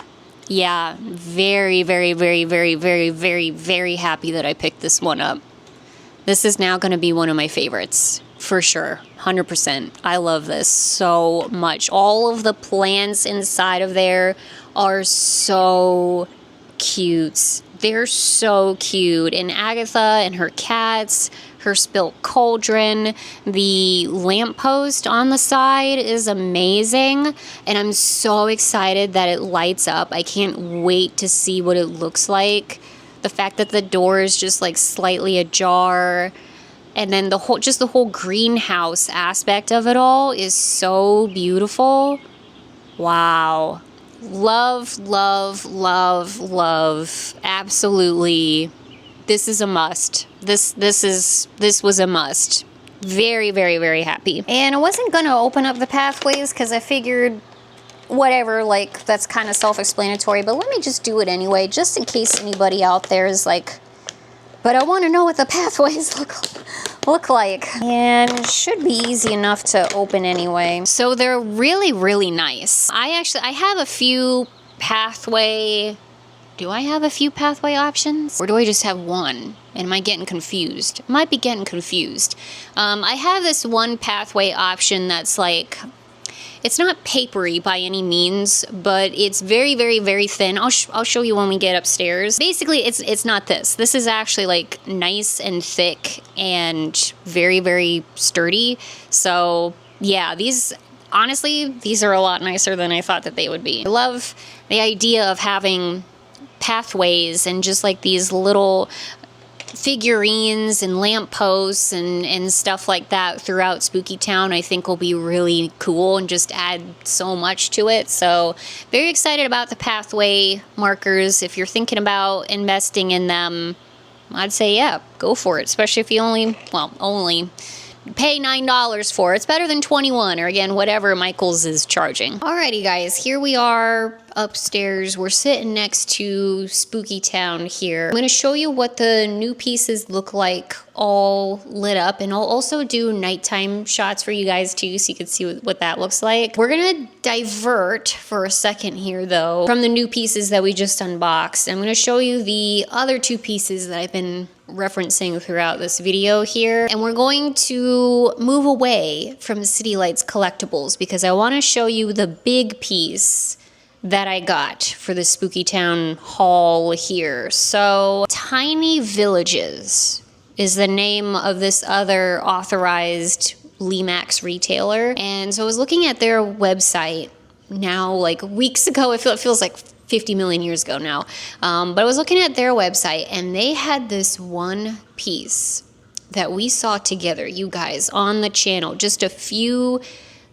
Yeah, very, very, very, very, very, very, very happy that I picked this one up. This is now going to be one of my favorites, for sure. 100%. I love this so much. All of the plants inside of there are so cute. They're so cute. And Agatha and her cats, her spilt cauldron, the lamppost on the side is amazing. And I'm so excited that it lights up. I can't wait to see what it looks like. The fact that the door is just like slightly ajar. And then the whole greenhouse aspect of it all is so beautiful. Wow. Love, love, love, love. Absolutely. This is a must. This was a must. Very, very, very happy. And I wasn't gonna open up the pathways because I figured whatever, like, that's kind of self-explanatory, but let me just do it anyway, just in case anybody out there is like, but I want to know what the pathways look like. And it should be easy enough to open anyway. So they're really, really nice. I have a few pathway. Do I have a few pathway options? Or do I just have one? And am I getting confused? I might be getting confused. I have this one pathway option that's like, it's not papery by any means, but it's very, very, very thin. I'll show you when we get upstairs. Basically, it's not this. This is actually like nice and thick and very, very sturdy. So yeah, honestly, these are a lot nicer than I thought that they would be. I love the idea of having pathways and just like these little figurines and lampposts and stuff like that throughout Spooky Town. I think will be really cool and just add so much to it. So very excited about the pathway markers. If you're thinking about investing in them, I'd say yeah, go for it, especially if you only pay $9 for it. It's better than $21 or again whatever Michaels is charging. Alrighty guys, here we are upstairs. We're sitting next to Spooky Town here. I'm going to show you what the new pieces look like all lit up, and I'll also do nighttime shots for you guys too so you can see what that looks like. We're going to divert for a second here though from the new pieces that we just unboxed. I'm going to show you the other 2 pieces that I've been referencing throughout this video here, and we're going to move away from City Lights collectibles because I want to show you the big piece that I got for the Spooky Town Haul here. So, Tiny Villages is the name of this other authorized Lemax retailer. And so I was looking at their website now, like weeks ago. It feels like 50 million years ago now. But I was looking at their website, and they had this one piece that we saw together, you guys, on the channel just a few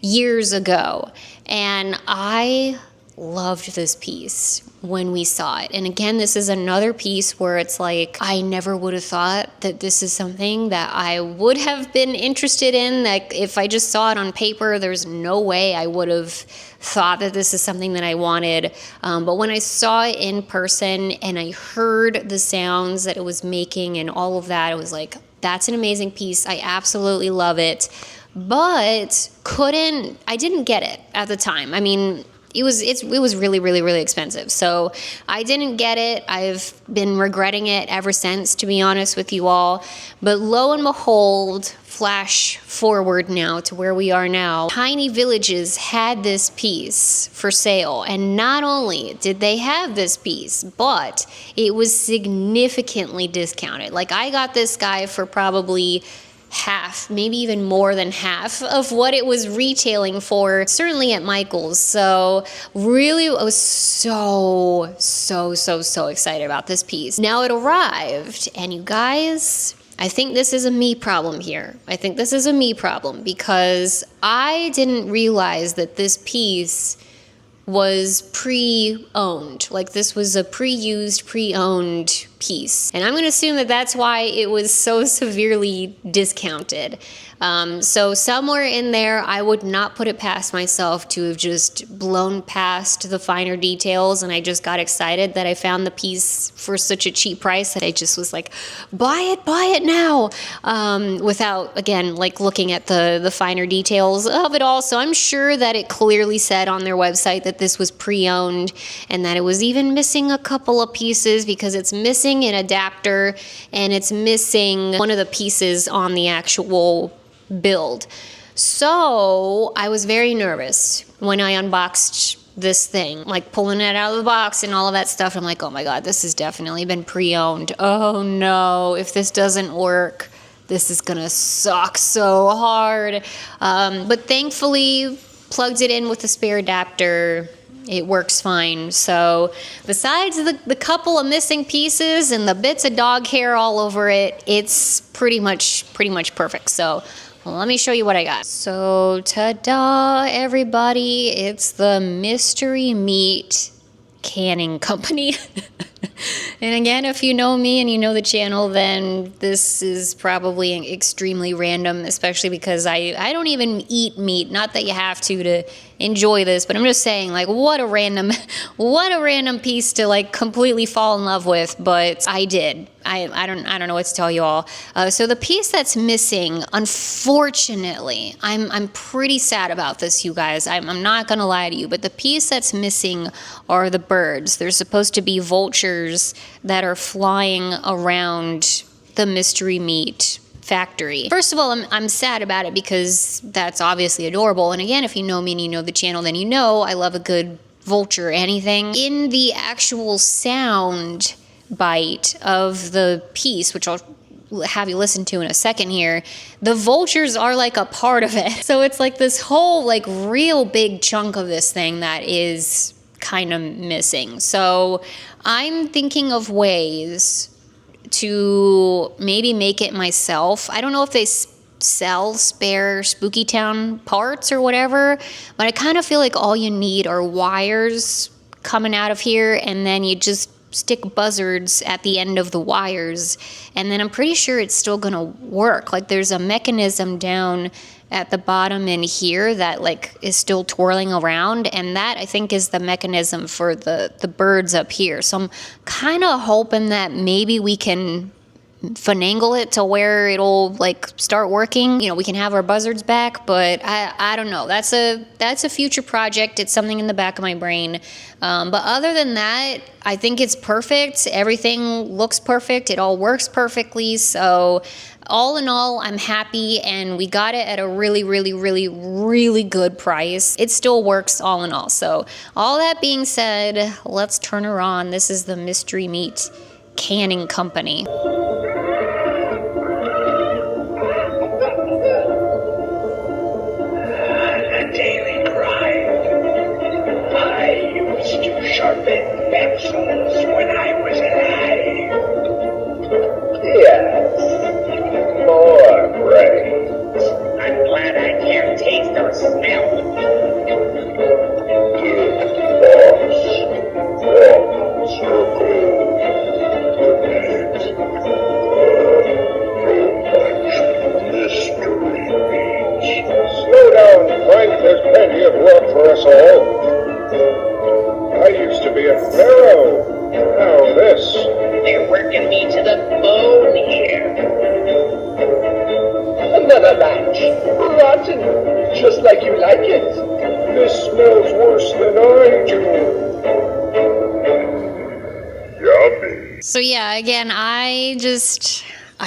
years ago. And I loved this piece when we saw it. And again, this is another piece where it's like, I never would have thought that this is something that I would have been interested in. Like, if I just saw it on paper, there's no way I would have thought that this is something that I wanted. But when I saw it in person and I heard the sounds that it was making and all of that, it was like, that's an amazing piece. I absolutely love it. But I didn't get it at the time. I mean, it was really, really, really expensive. So I didn't get it. I've been regretting it ever since, to be honest with you all. But lo and behold, flash forward now to where we are now. Tiny Villages had this piece for sale. And not only did they have this piece, but it was significantly discounted. Like, I got this guy for probably half, maybe even more than half of what it was retailing for, certainly at Michael's. So really, I was so excited about this piece. Now it arrived, and you guys, I think this is a me problem here. I think this is a me problem because I didn't realize that this piece was pre-owned. Like, this was a pre-used, pre-owned piece. And I'm going to assume that that's why it was so severely discounted. So somewhere in there, I would not put it past myself to have just blown past the finer details, and I just got excited that I found the piece for such a cheap price that I just was like, buy it now, without, again, like looking at the finer details of it all. So I'm sure that it clearly said on their website that this was pre-owned and that it was even missing a couple of pieces because it's missing an adapter and it's missing one of the pieces on the actual build. So I was very nervous when I unboxed this thing, like pulling it out of the box and all of that stuff. I'm like, oh my God, this has definitely been pre-owned. Oh no, if this doesn't work, this is gonna suck so hard. But thankfully, plugged it in with the spare adapter. It works fine. So besides the couple of missing pieces and the bits of dog hair all over it, it's pretty much perfect. So let me show you what I got. So ta-da, everybody. It's the Mystery Meat Canning Company. And again, if you know me and you know the channel, then this is probably extremely random, especially because I don't even eat meat. Not that you have to enjoy this, but I'm just saying, like, what a random piece to like completely fall in love with. But I did. I don't know what to tell you all. So the piece that's missing, unfortunately, I'm pretty sad about this, you guys. I'm not gonna lie to you, but the piece that's missing are the birds. There's supposed to be vultures that are flying around the Mystery Meat factory. First of all, I'm sad about it because that's obviously adorable. And again, if you know me and you know the channel, then you know I love a good vulture anything. In the actual sound bite of the piece, which I'll have you listen to in a second here, the vultures are like a part of it. So it's like this whole like real big chunk of this thing that is kind of missing. So I'm thinking of ways to maybe make it myself. I don't know if they sell spare Spooky Town parts or whatever, but I kind of feel like all you need are wires coming out of here, and then you just stick buzzards at the end of the wires, and then I'm pretty sure it's still gonna work. Like, there's a mechanism down at the bottom in here that like is still twirling around, and that I think is the mechanism for the birds up here. So I'm kind of hoping that maybe we can finagle it to where it'll like start working. You know, we can have our buzzards back, but I don't know. That's a future project. It's something in the back of my brain. But other than that, I think it's perfect. Everything looks perfect. It all works perfectly. So all in all, I'm happy, and we got it at a really, really, really, really good price. It still works all in all. So all that being said, let's turn her on. This is the Mystery Meat Canning Company. The daily grind. I used to sharpen pencils when I was alive. Yes, more brains. I'm glad I can't taste or smell. Boss, circle. Slow down, Frank. There's plenty of work for us all. I used to be a pharaoh. Now this. They're working me to the bone here. Another batch. Rotten. Just like you like it. This smells worse than I do. Yummy. So yeah, again, I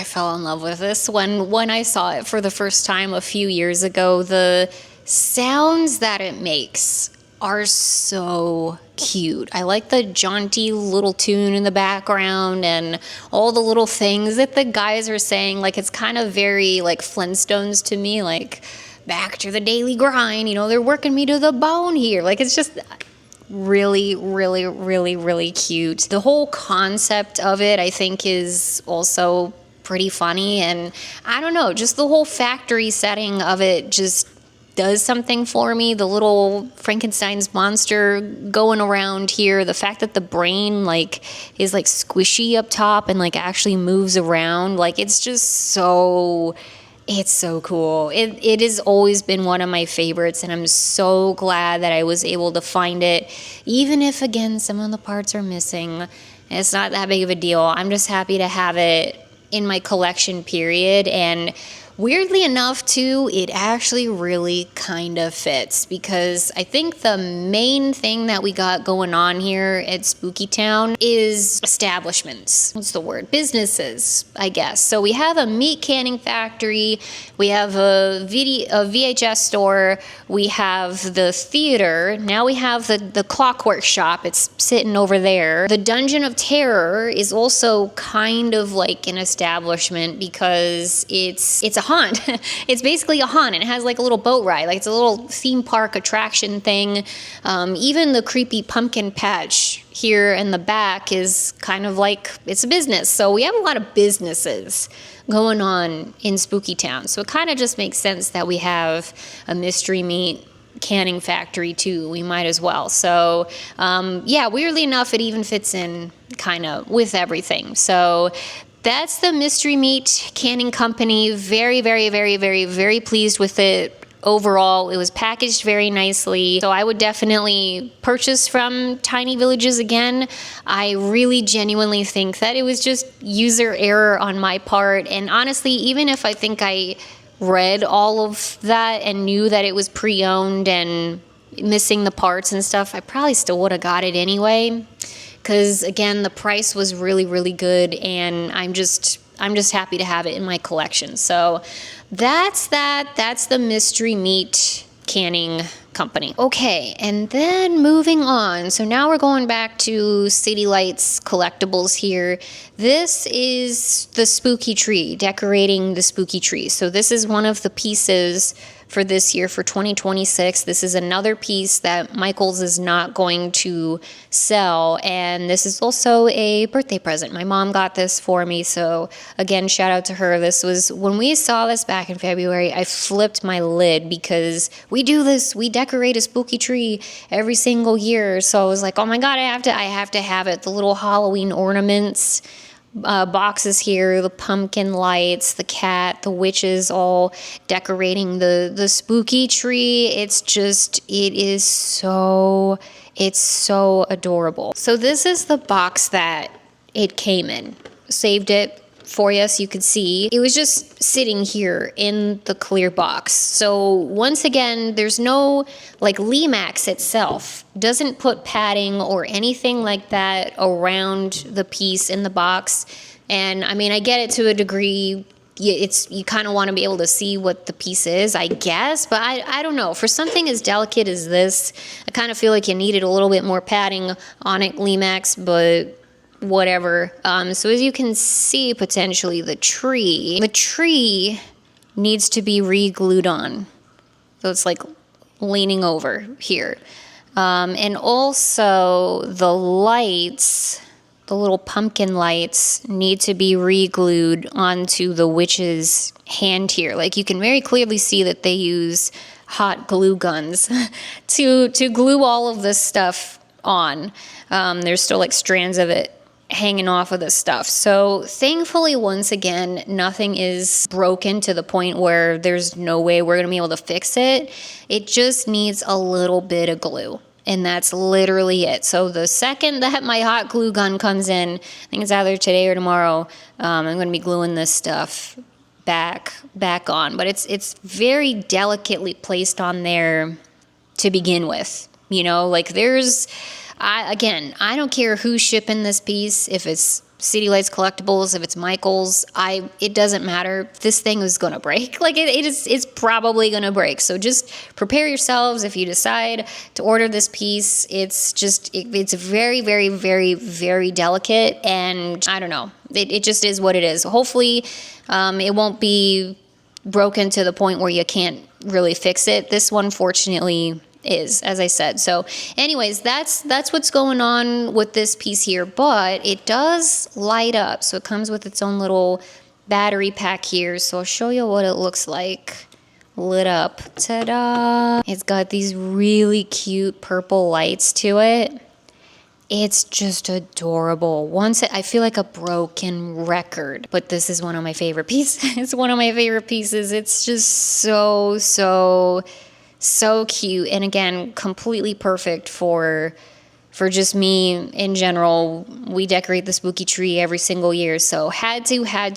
fell in love with this when I saw it for the first time a few years ago. The sounds that it makes are so cute. I like the jaunty little tune in the background and all the little things that the guys are saying. Like, it's kind of very like Flintstones to me, like back to the daily grind, you know, they're working me to the bone here. Like, it's just really, really, really, really cute. The whole concept of it, I think, is also pretty funny, and I don't know, just the whole factory setting of it just does something for me. The little Frankenstein's monster going around here, the fact that the brain like is like squishy up top and like actually moves around, like it's so cool. It has always been one of my favorites, and I'm so glad that I was able to find it, even if again some of the parts are missing. It's not that big of a deal. I'm just happy to have it in my collection, period. And weirdly enough, too, it actually really kind of fits, because I think the main thing that we got going on here at Spooky Town is establishments. What's the word? Businesses, I guess. So we have a meat canning factory, we have a VHS store, we have the theater, now we have the clockwork shop. It's sitting over there. The Dungeon of Terror is also kind of like an establishment, because it's a haunt. It's basically a haunt, and it has like a little boat ride, like it's a little theme park attraction thing. Even the creepy pumpkin patch here in the back is kind of like, it's a business. So we have a lot of businesses going on in Spooky Town. So it kind of just makes sense that we have a mystery meat canning factory too. We might as well. So yeah, weirdly enough, it even fits in kind of with everything. So that's the Mystery Meat Canning Company. Very, very, very, very, very pleased with it. Overall, it was packaged very nicely. So I would definitely purchase from Tiny Villages again. I really genuinely think that it was just user error on my part. And honestly, even if I think I read all of that and knew that it was pre-owned and missing the parts and stuff, I probably still would have got it anyway. Because again, the price was really, really good, and I'm just happy to have it in my collection. So that's that. That's the Mystery Meat Canning Company. Okay, and then moving on. So now we're going back to City Lights collectibles here. This is the spooky tree, decorating the spooky tree. So this is one of the pieces for this year, for 2026. This is another piece that Michaels is not going to sell, and this is also a birthday present. My mom got this for me, so again, shout out to her. This was, when we saw this back in February, I flipped my lid, because we do this, we decorate a spooky tree every single year. So I was like, oh my god, I have to have it. The little Halloween ornaments, boxes here, the pumpkin lights, the cat, the witches all decorating the spooky tree. It's so adorable. So this is the box that it came in. Saved it for you so you could see. It was just sitting here in the clear box. So once again, there's no, like, Lemax itself doesn't put padding or anything like that around the piece in the box. And I mean, I get it to a degree. You kind of want to be able to see what the piece is, I guess, but I don't know. For something as delicate as this, I kind of feel like you needed a little bit more padding on it, Lemax, but whatever. So as you can see, potentially the tree needs to be re-glued on. So it's like leaning over here. And also the lights, the little pumpkin lights, need to be re-glued onto the witch's hand here. Like, you can very clearly see that they use hot glue guns to glue all of this stuff on. There's still like strands of it hanging off of the stuff. So thankfully, once again, nothing is broken to the point where there's no way we're gonna be able to fix it. It just needs a little bit of glue. And that's literally it. So the second that my hot glue gun comes in, I think it's either today or tomorrow, I'm going to be gluing this stuff back on. But it's very delicately placed on there to begin with. You know, like I don't care who's shipping this piece, if it's City Lights Collectibles, if it's Michael's, it doesn't matter. This thing is gonna break. Like it's probably gonna break. So just prepare yourselves if you decide to order this piece. It's very, very, very, very delicate, and I don't know. It just is what it is. Hopefully, it won't be broken to the point where you can't really fix it. This one, fortunately, is, as I said. So anyways, that's what's going on with this piece here, but it does light up. So it comes with its own little battery pack here. So I'll show you what it looks like lit up. Ta-da! It's got these really cute purple lights to it. It's just adorable. I feel like a broken record, but this is one of my favorite pieces. It's one of my favorite pieces. It's just so cute, and again, completely perfect for just me in general. We decorate the spooky tree every single year, so had to have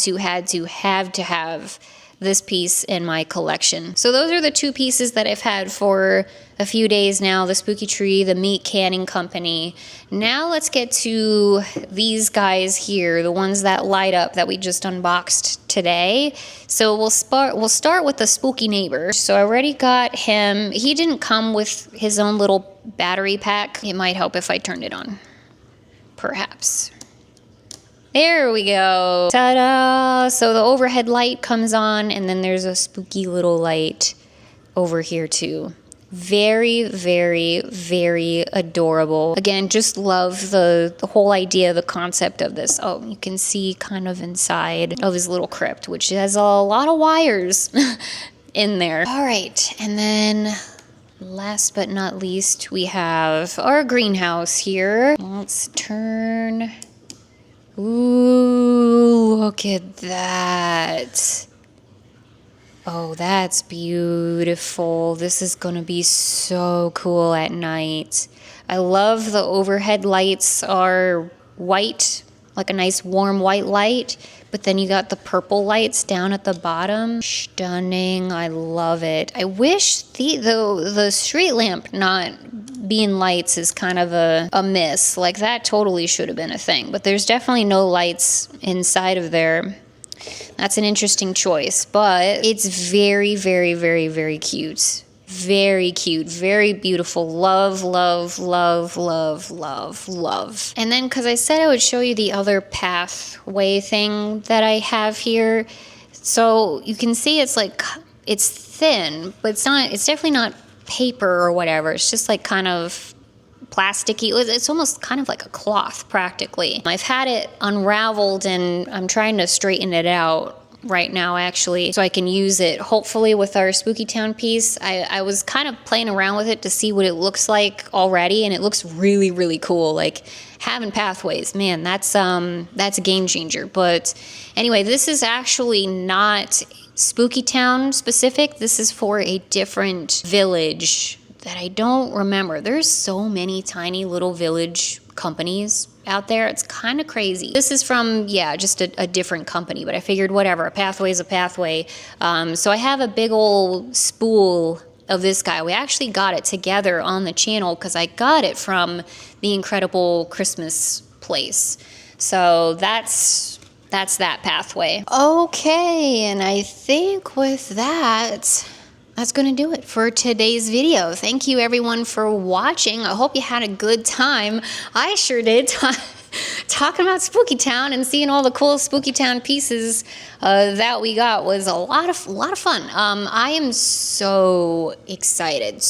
this piece in my collection. So those are the two pieces that I've had for a few days now, the spooky tree, the meat canning company. Now let's get to these guys here, the ones that light up that we just unboxed today. So we'll start with the spooky neighbor. So I already got him. He didn't come with his own little battery pack. It might help if I turned it on, perhaps. There we go. Ta-da! So the overhead light comes on, and then there's a spooky little light over here too. Very, very, very adorable. Again, just love the whole idea, the concept of this. Oh, you can see kind of inside of his little crypt, which has a lot of wires in there. All right, and then last but not least, we have our greenhouse here. Let's turn. Ooh, look at that. Oh, that's beautiful. This is gonna be so cool at night. I love the overhead lights are white, like a nice warm white light, but then you got the purple lights down at the bottom. Stunning. I love it. I wish the street lamp not being lights is kind of a miss. Like, that totally should have been a thing, but there's definitely no lights inside of there. That's an interesting choice, but it's very, very, very, very cute. Very cute, very beautiful. Love, love, love, love, love, love. And then, because I said I would show you the other pathway thing that I have here. So you can see it's like, it's thin, but it's definitely not paper or whatever. It's just like kind of plasticky. It's almost kind of like a cloth practically. I've had it unraveled and I'm trying to straighten it out right now actually, so I can use it hopefully with our Spooky Town piece. I was kind of playing around with it to see what it looks like already, and it looks really, really cool. Like, having pathways, man, that's a game changer. But anyway, this is actually not Spooky Town specific. This is for a different village that I don't remember. There's so many tiny little village companies out there. It's kind of crazy. This is from, yeah, just a different company, but I figured whatever, a pathway is a pathway. So I have a big old spool of this guy. We actually got it together on the channel because I got it from the Incredible Christmas place. So that's that pathway. Okay, and I think with that, that's gonna do it for today's video. Thank you everyone for watching. I hope you had a good time. I sure did. Talking about Spooky Town and seeing all the cool Spooky Town pieces that we got was a lot of fun. I am so excited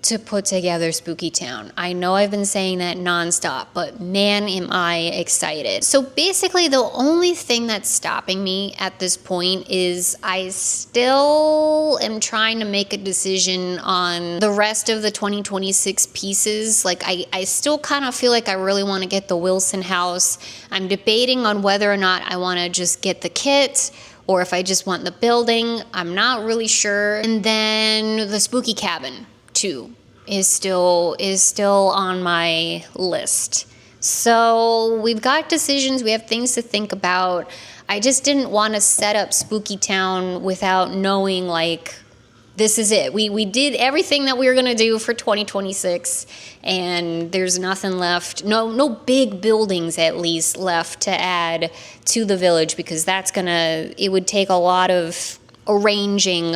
to put together Spooky Town. I know I've been saying that nonstop, but man, am I excited. So basically the only thing that's stopping me at this point is I still am trying to make a decision on the rest of the 2026 pieces. Like I still kind of feel like I really want to get the Wilson house. I'm debating on whether or not I want to just get the kit or if I just want the building. I'm not really sure. And then the spooky cabin too is still on my list. So we've got decisions, we have things to think about. I just didn't want to set up Spooky Town without knowing, like, this is it. We did everything that we were gonna do for 2026, and there's nothing left. No big buildings at least left to add to the village, because it would take a lot of arranging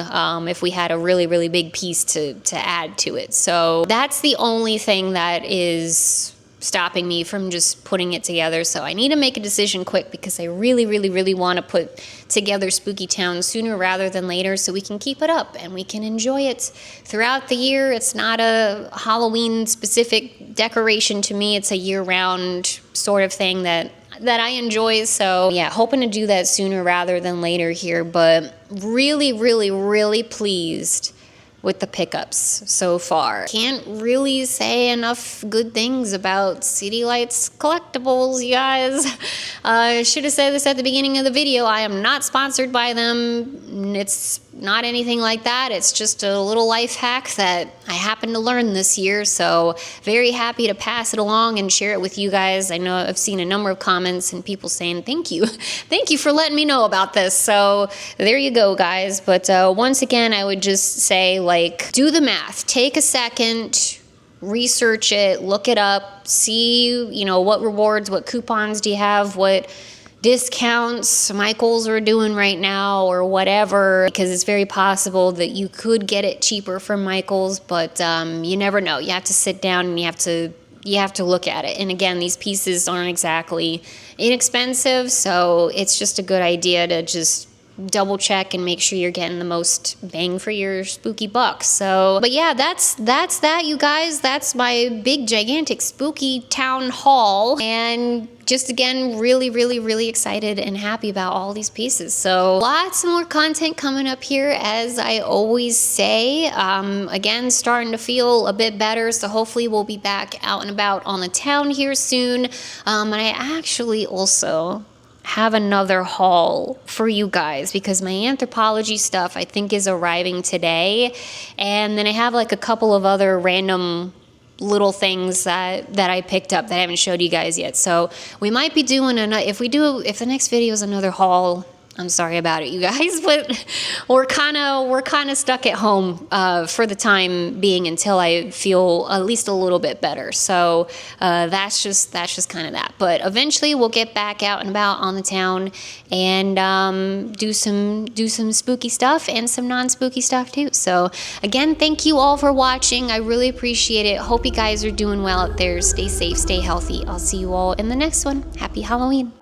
if we had a really big piece to add to it. So that's the only thing that is stopping me from just putting it together. So I need to make a decision quick, because I really want to put together Spooky Town sooner rather than later, so we can keep it up and we can enjoy it throughout the year. It's not a Halloween specific decoration to me. It's a year-round sort of thing that I enjoy. So yeah, hoping to do that sooner rather than later here, but really pleased with the pickups so far. Can't really say enough good things about City Lights Collectibles, you guys. I should have said this at the beginning of the video. I am not sponsored by them. It's not anything like that. It's just a little life hack that I happened to learn this year. So very happy to pass it along and share it with you guys. I know I've seen a number of comments and people saying thank you. Thank you for letting me know about this. So there you go, guys. But once again, I would just say, like, do the math. Take a second, research it, look it up, see, what rewards, what coupons do you have, what discounts Michaels are doing right now or whatever, because it's very possible that you could get it cheaper from Michaels, but you never know. You have to sit down and you have to look at it. And again, these pieces aren't exactly inexpensive, so it's just a good idea to just double check and make sure you're getting the most bang for your spooky buck. So, but yeah, that's that, you guys. That's my big gigantic Spooky Town haul, and just again, really excited and happy about all these pieces. So lots more content coming up here, as I always say. Again, starting to feel a bit better, so hopefully we'll be back out and about on the town here soon. And I actually also have another haul for you guys, because my anthropology stuff I think is arriving today, and then I have like a couple of other random little things that I picked up that I haven't showed you guys yet. So we might be doing if the next video is another haul, I'm sorry about it, you guys, but we're kind of stuck at home for the time being until I feel at least a little bit better. So that's just kind of that. But eventually we'll get back out and about on the town and do some spooky stuff and some non-spooky stuff too. So again, thank you all for watching. I really appreciate it. Hope you guys are doing well out there. Stay safe, stay healthy. I'll see you all in the next one. Happy Halloween.